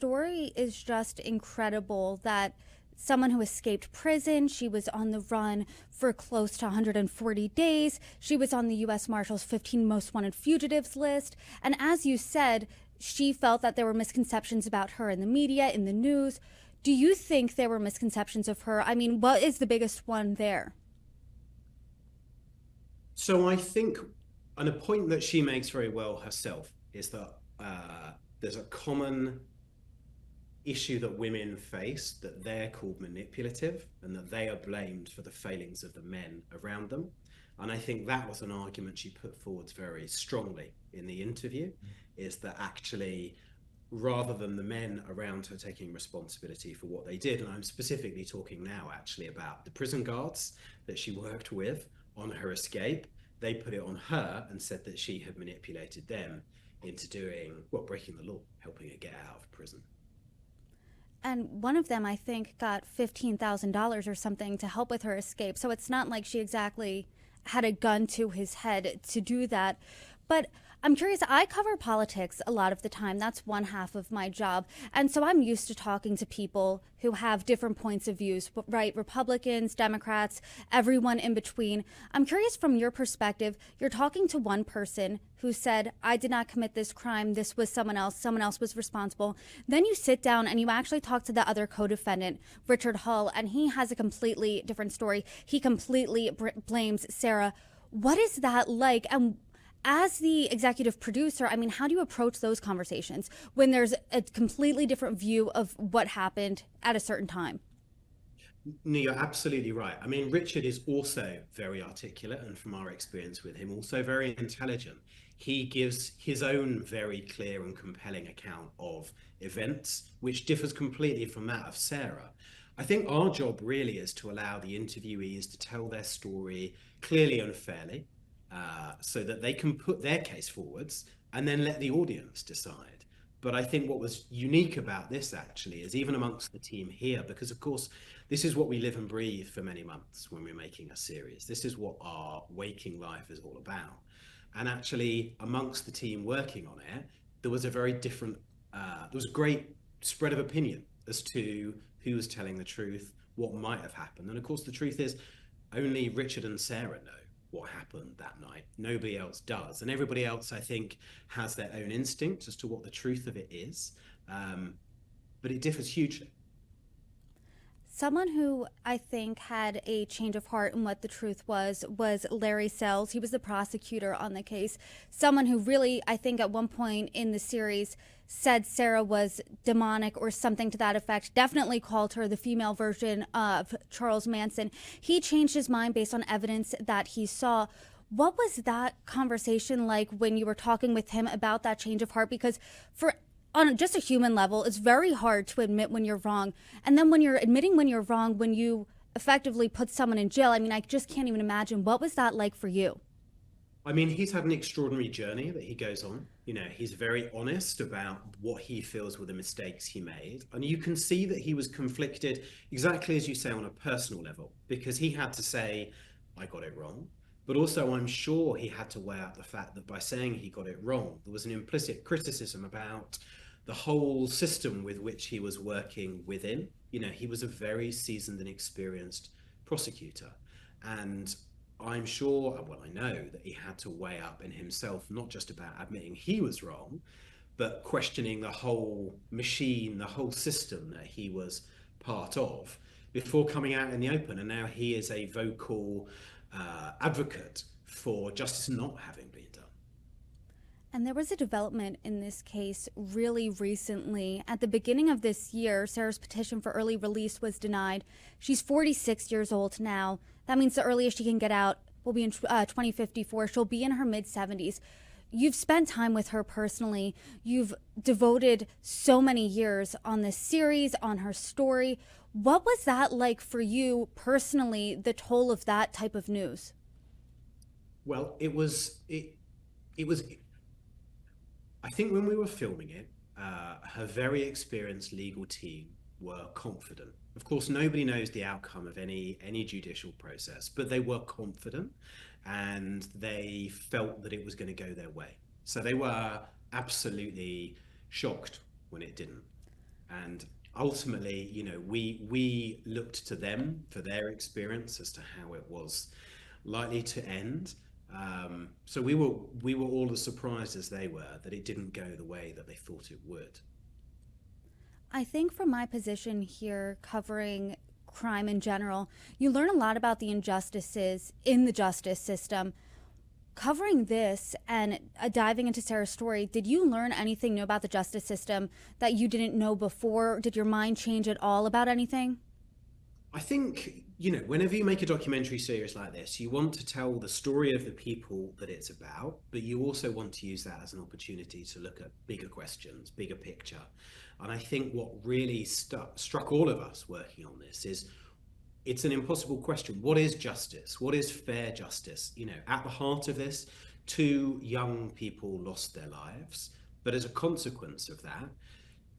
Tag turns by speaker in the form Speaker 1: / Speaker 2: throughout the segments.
Speaker 1: story is just incredible that someone who escaped prison, she was on the run for close to 140 days. She was on the U.S. Marshals 15 Most Wanted Fugitives list. And as you said, she felt that there were misconceptions about her in the media, in the news. Do you think there were misconceptions of her? I mean, what is the biggest one there?
Speaker 2: So I think, and a point that she makes very well herself is that there's a common issue that women face, that they're called manipulative and that they are blamed for the failings of the men around them. And I think that was an argument she put forwards very strongly in the interview, is that actually, rather than the men around her taking responsibility for what they did, and I'm specifically talking now actually about the prison guards that she worked with on her escape, they put it on her and said that she had manipulated them into doing, well, breaking the law, helping her get out of prison.
Speaker 1: And one of them, I think, got $15,000 or something to help with her escape. So it's not like she exactly had a gun to his head to do that. But I'm curious, I cover politics a lot of the time. That's one half of my job. And so I'm used to talking to people who have different points of views, right? Republicans, Democrats, everyone in between. I'm curious from your perspective, you're talking to one person who said, I did not commit this crime. This was someone else was responsible. Then you sit down and you actually talk to the other co-defendant, Richard Hull, and he has a completely different story. He completely blames Sarah. What is that like? And as the executive producer, I mean, how do you approach those conversations when there's a completely different view of what happened at a certain time?
Speaker 2: No, you're absolutely right. I mean, Richard is also very articulate, and from our experience with him, also very intelligent. He gives his own very clear and compelling account of events, which differs completely from that of Sarah. I think our job really is to allow the interviewees to tell their story clearly and fairly, so that they can put their case forwards and then let the audience decide. But I think what was unique about this actually is, even amongst the team here, because of course, this is what we live and breathe for many months when we're making a series. This is what our waking life is all about. And actually, amongst the team working on it, there was a very different, there was a great spread of opinion as to who was telling the truth, what might have happened. And of course, the truth is, only Richard and Sarah know what happened that night. Nobody else does. And everybody else, I think, has their own instinct as to what the truth of it is. But it differs hugely.
Speaker 1: Someone who I think had a change of heart in what the truth was Larry Sells. He was the prosecutor on the case. Someone who really, I think, at one point in the series said Sarah was demonic or something to that effect. Definitely called her the female version of Charles Manson. He changed his mind based on evidence that he saw. What was that conversation like when you were talking with him about that change of heart? Because for on just a human level, it's very hard to admit when you're wrong. And then when you're admitting when you're wrong, when you effectively put someone in jail, I mean, I just can't even imagine. What was that like for you?
Speaker 2: I mean, he's had an extraordinary journey that he goes on. You know, he's very honest about what he feels were the mistakes he made. And you can see that he was conflicted, exactly as you say, on a personal level, because he had to say, I got it wrong. But also, I'm sure he had to weigh out the fact that by saying he got it wrong, there was an implicit criticism about the whole system with which he was working within. You know, he was a very seasoned and experienced prosecutor. And I'm sure, well, I know that he had to weigh up in himself, not just about admitting he was wrong, but questioning the whole machine, the whole system that he was part of before coming out in the open. And now he is a vocal advocate for justice not having been done.
Speaker 1: And there was a development in this case really recently. At the beginning of this year, Sarah's petition for early release was denied. She's 46 years old now. That means the earliest she can get out will be in 2054. She'll be in her mid 70s. You've spent time with her personally. You've devoted so many years on this series, on her story. What was that like for you personally, the toll of that type of news?
Speaker 2: Well, it was I think when we were filming it, her very experienced legal team were confident. Of course, nobody knows the outcome of any judicial process, but they were confident and they felt that it was going to go their way. So they were absolutely shocked when it didn't. And ultimately, we looked to them for their experience as to how it was likely to end. So we were all as surprised as they were that it didn't go the way that they thought it would.
Speaker 1: I think from my position here covering crime in general, you learn a lot about the injustices in the justice system. Covering this and diving into Sarah's story, did you learn anything new about the justice system that you didn't know before? Did your mind change at all about anything?
Speaker 2: I think, whenever you make a documentary series like this, you want to tell the story of the people that it's about, but you also want to use that as an opportunity to look at bigger questions, bigger picture. And I think what really struck all of us working on this is it's an impossible question. What is justice? What is fair justice? At the heart of this, two young people lost their lives, but as a consequence of that,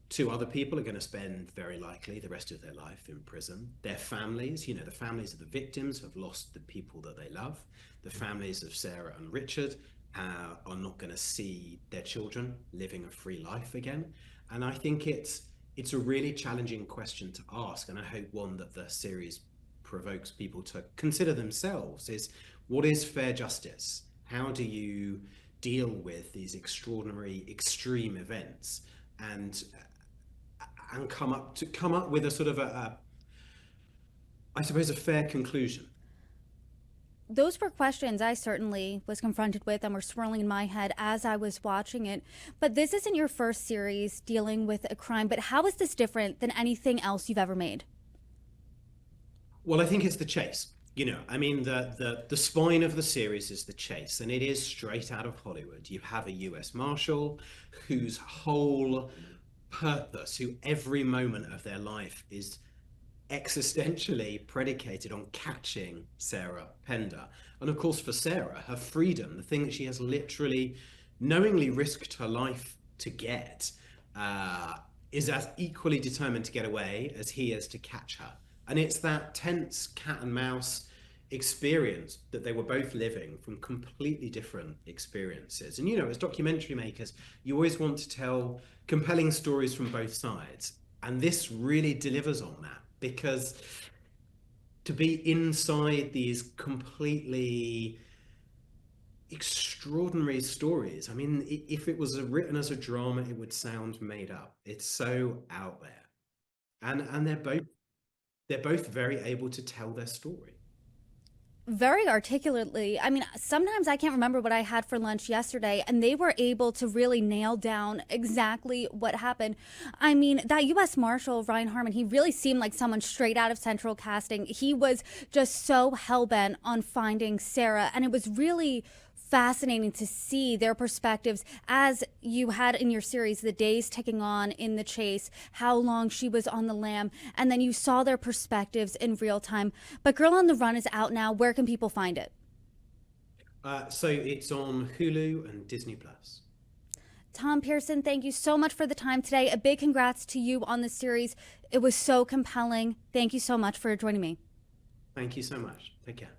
Speaker 2: two other people are going to spend very likely the rest of their life in prison. Their families, the families of the victims have lost the people that they love. The families of Sarah and Richard are not going to see their children living a free life again. And I think it's a really challenging question to ask, and I hope one that the series provokes people to consider themselves is, what is fair justice? How do you deal with these extraordinary, extreme events and come up with a sort of I suppose, a fair conclusion?
Speaker 1: Those were questions I certainly was confronted with and were swirling in my head as I was watching it. But this isn't your first series dealing with a crime, but how is this different than anything else you've ever made?
Speaker 2: Well, I think it's the chase. The spine of the series is the chase, and it is straight out of Hollywood. You have a US Marshal whose whole purpose, who every moment of their life is existentially predicated on catching Sarah Pender. And of course, for Sarah, her freedom, the thing that she has literally knowingly risked her life to get, is as equally determined to get away as he is to catch her. And it's that tense cat and mouse experience that they were both living from completely different experiences. And as documentary makers, you always want to tell compelling stories from both sides. And this really delivers on that, because to be inside these completely extraordinary stories, if it was written as a drama, it would sound made up. It's so out there. And they're both very able to tell their story.
Speaker 1: Very articulately. Sometimes I can't remember what I had for lunch yesterday, and they were able to really nail down exactly what happened. That U.S. Marshal, Ryan Harmon, he really seemed like someone straight out of Central Casting. He was just so hell-bent on finding Sarah, and it was really fascinating to see their perspectives as you had in your series, the days ticking on in the chase, how long she was on the lam, and then you saw their perspectives in real time. But Girl on the Run is out now. Where can people find it?
Speaker 2: So it's on Hulu and Disney Plus.
Speaker 1: Tom Pearson, thank you so much for the time today. A big congrats to you on the series. It was so compelling. Thank you so much for joining me.
Speaker 2: Thank you so much. Take care.